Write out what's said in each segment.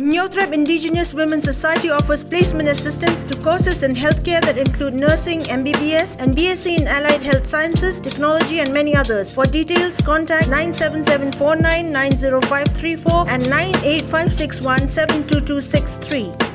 Nyothrep Indigenous Women's Society offers placement assistance to courses in healthcare that include nursing, MBBS, and BSc in Allied Health Sciences, Technology, and many others. For details, contact 97749 90534 and 98561 72263.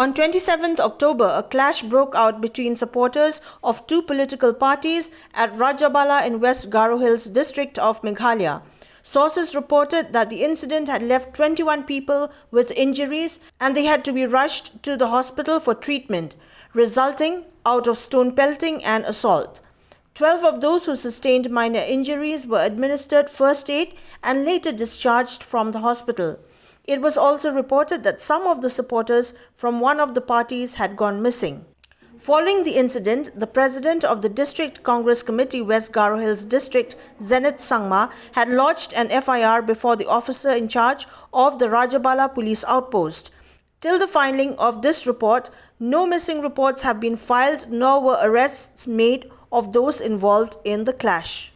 On 27th October, a clash broke out between supporters of two political parties at Rajabala in West Garo Hills district of Meghalaya. Sources reported that the incident had left 21 people with injuries and they had to be rushed to the hospital for treatment, resulting out of stone pelting and assault. 12 of those who sustained minor injuries were administered first aid and later discharged from the hospital. It was also reported that some of the supporters from one of the parties had gone missing. Following the incident, the president of the District Congress Committee West Garo Hills District, Zenith Sangma, had lodged an FIR before the officer in charge of the Rajabala police outpost. Till the filing of this report, no missing reports have been filed nor were arrests made of those involved in the clash.